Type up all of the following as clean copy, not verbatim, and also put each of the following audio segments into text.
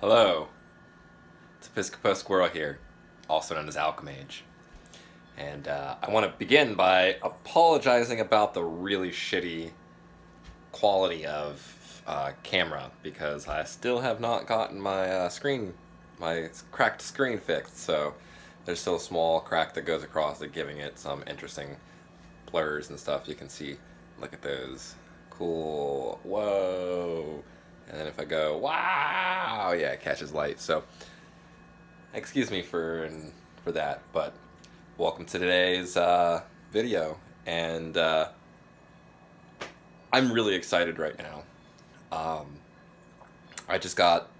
Hello, it's Episcopo Squirrel here, also known as Alchemage. And I want to begin by apologizing about the really shitty quality of camera because I still have not gotten my my cracked screen fixed. So there's still a small crack that goes across it, giving it some interesting blurs and stuff. You can see, look at those. Cool. Whoa. And then if I go, wow, yeah, it catches light. So excuse me for that, but welcome to today's video. And I'm really excited right now. I just got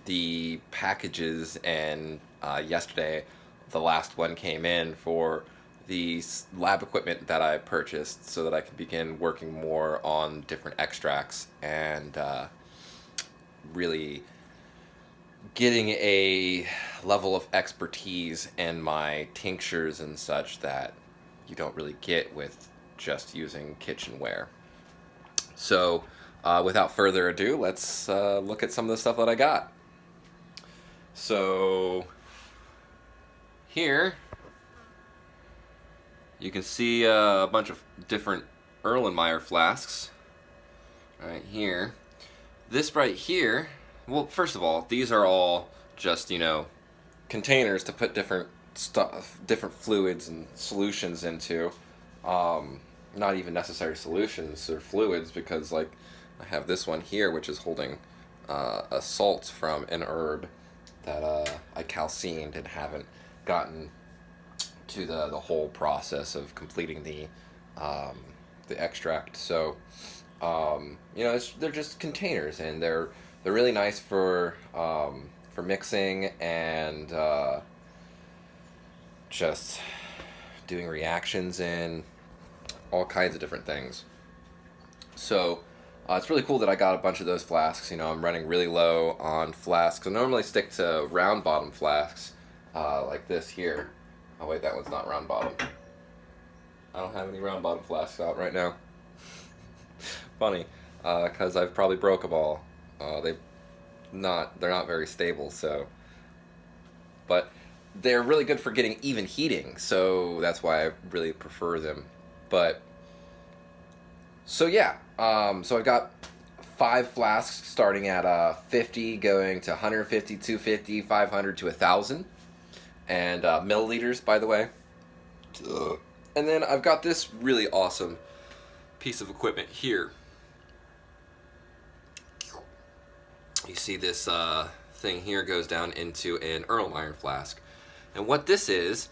the packages, and yesterday the last one came in for the lab equipment that I purchased so that I can begin working more on different extracts and really getting a level of expertise in my tinctures and such that you don't really get with just using kitchenware. So without further ado, let's look at some of the stuff that I got. So here you can see a bunch of different Erlenmeyer flasks right here. This right here, well, first of all, these are all just, containers to put different stuff, different fluids and solutions into. Not even necessary solutions or fluids, because like I have this one here which is holding a salt from an herb that I calcined and haven't gotten to the whole process of completing the extract. So they're just containers, and they're really nice for mixing and just doing reactions and all kinds of different things. So it's really cool that I got a bunch of those flasks. I'm running really low on flasks. I normally stick to round bottom flasks like this here. Oh wait, that one's not round bottom. I don't have any round bottom flasks out right now. Funny, because I've probably broke them all. They're not very stable, so. But they're really good for getting even heating, so that's why I really prefer them. But so yeah, so I've got 5 flasks starting at 50, going to 150, 250, 500 to 1,000, and milliliters, by the way. And then I've got this really awesome piece of equipment here. You see this thing here goes down into an Erlenmeyer flask, and what this is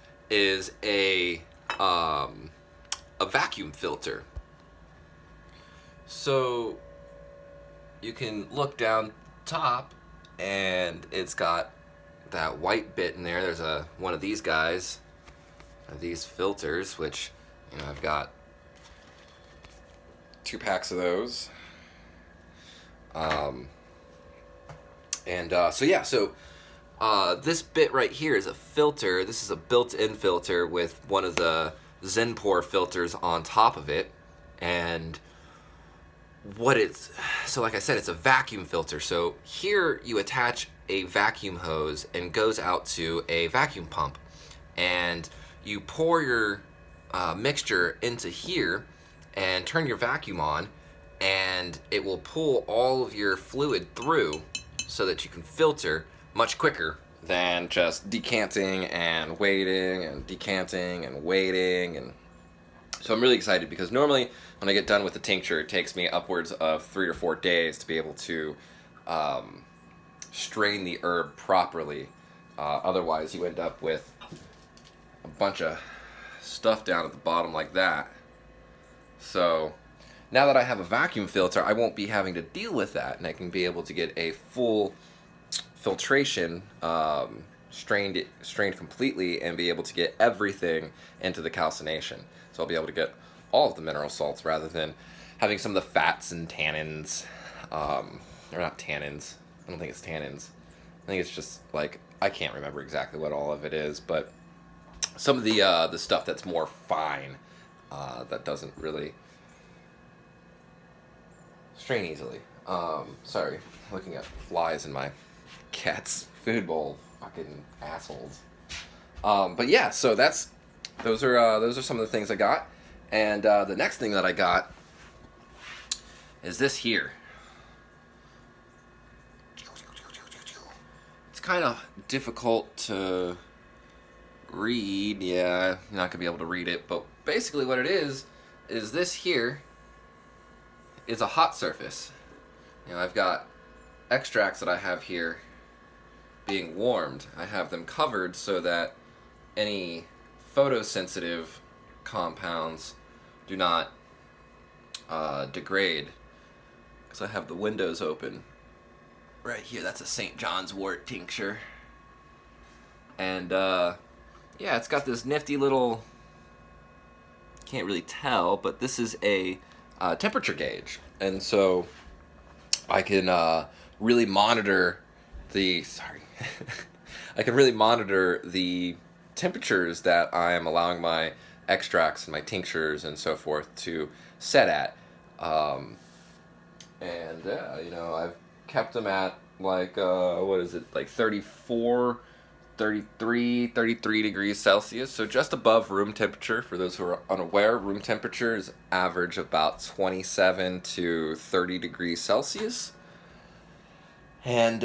a vacuum filter. So you can look down top, and it's got that white bit in there. There's one of these guys, these filters, which I've got 2 packs of those. This bit right here is a filter. This is a built-in filter with one of the Zenpor filters on top of it. And so like I said, it's a vacuum filter. So here you attach a vacuum hose and goes out to a vacuum pump. And you pour your mixture into here and turn your vacuum on, and it will pull all of your fluid through so that you can filter much quicker than just decanting and waiting and decanting and waiting. And so I'm really excited, because normally when I get done with the tincture, it takes me upwards of 3 or 4 days to be able to strain the herb properly. Otherwise you end up with a bunch of stuff down at the bottom like that. So now that I have a vacuum filter, I won't be having to deal with that, and I can be able to get a full filtration, strained completely, and be able to get everything into the calcination. So I'll be able to get all of the mineral salts rather than having some of the fats and tannins. Or not tannins. I don't think it's tannins. I think it's just like, I can't remember exactly what all of it is, but some of the stuff that's more fine, that doesn't really strain easily. Sorry, looking at flies in my Cat's food bowl. Fucking assholes. But yeah, so those are some of the things I got. And the next thing that I got is this here. It's kind of difficult to read. Yeah, you're not going to be able to read it. But basically what it is this here is a hot surface. You know, I've got extracts that I have here being warmed. I have them covered so that any photosensitive compounds do not degrade. Because I have the windows open. Right here, that's a St. John's wort tincture. And yeah, it's got this nifty little, can't really tell, but this is a temperature gauge. And so I can really monitor the, I can really monitor the temperatures that I am allowing my extracts and my tinctures and so forth to set at. And you know, I've kept them at like, what is it, like 34, 33 degrees Celsius, so just above room temperature. For those who are unaware, room temperature is average about 27 to 30 degrees Celsius. And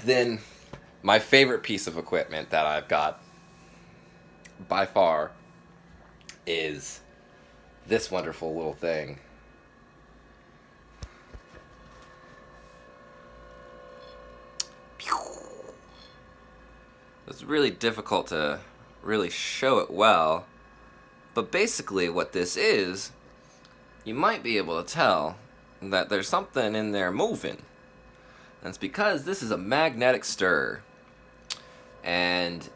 then my favorite piece of equipment that I've got by far is this wonderful little thing. It's really difficult to really show it well, but basically what this is, you might be able to tell that there's something in there moving. And it's because this is a magnetic stir. And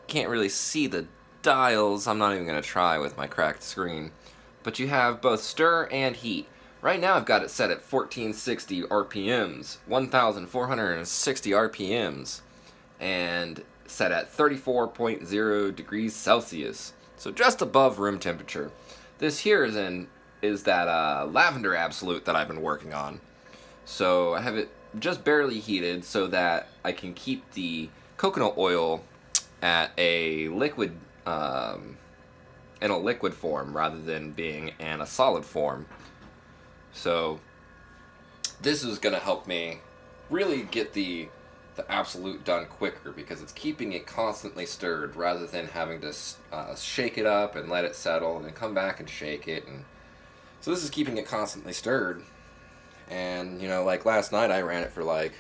can't really see the dials. I'm not even going to try with my cracked screen. But you have both stir and heat. Right now I've got it set at 1460 RPMs, 1460 RPMs, and set at 34.0 degrees Celsius. So just above room temperature. This here is that lavender absolute that I've been working on. So I have it just barely heated so that I can keep the coconut oil at a liquid, in a liquid form rather than being in a solid form. So this is going to help me really get the absolute done quicker, because it's keeping it constantly stirred rather than having to shake it up and let it settle and then come back and shake it. And so this is keeping it constantly stirred. And you know, like last night I ran it for like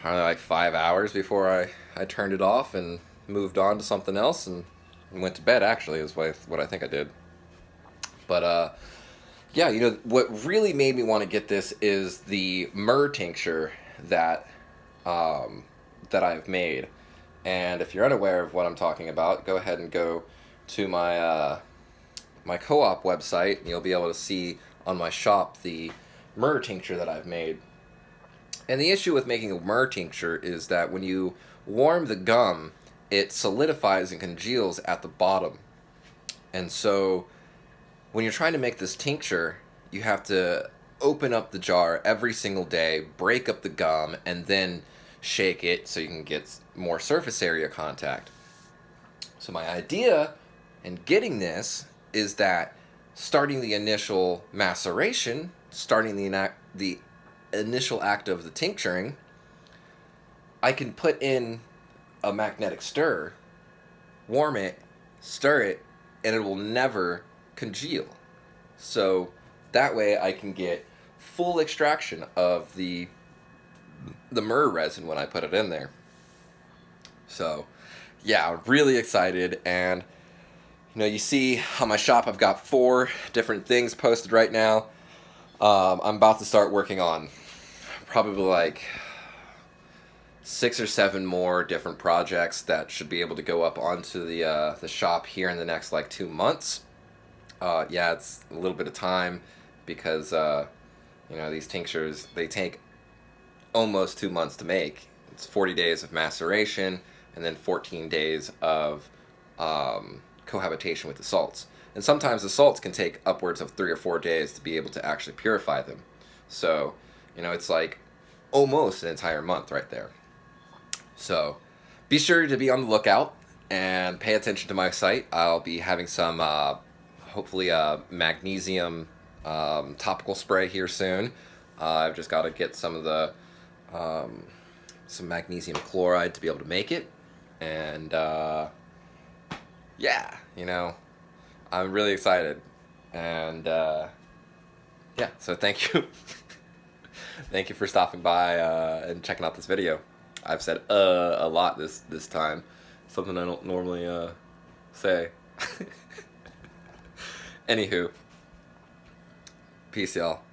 5 hours before I turned it off and moved on to something else and went to bed. Actually is what I think I did. But yeah, you know, what really made me want to get this is the myrrh tincture that I've made. And if you're unaware of what I'm talking about, go ahead and go to my my co-op website, and you'll be able to see on my shop the myrrh tincture that I've made. And the issue with making a myrrh tincture is that when you warm the gum, it solidifies and congeals at the bottom. And so when you're trying to make this tincture, you have to open up the jar every single day, break up the gum, and then shake it so you can get more surface area contact. So my idea in getting this is that starting the initial maceration, starting the initial act of the tincturing, I can put in a magnetic stir, warm it, stir it, and it will never congeal. So that way I can get full extraction of the myrrh resin when I put it in there. So yeah, really excited. And you know, you see on my shop I've got 4 different things posted right now. I'm about to start working on probably like 6 or 7 more different projects that should be able to go up onto the shop here in the next like 2 months. Yeah, it's a little bit of time because you know, these tinctures, they take almost 2 months to make. It's 40 days of maceration and then 14 days of cohabitation with the salts. And sometimes the salts can take upwards of 3 or 4 days to be able to actually purify them. So, you know, it's like almost an entire month right there. So be sure to be on the lookout and pay attention to my site. I'll be having some, hopefully, magnesium topical spray here soon. I've just got to get some of the some magnesium chloride to be able to make it, and yeah, I'm really excited, and yeah. So thank you, thank you for stopping by and checking out this video. I've said a lot this time, something I don't normally say. Anywho, peace, y'all.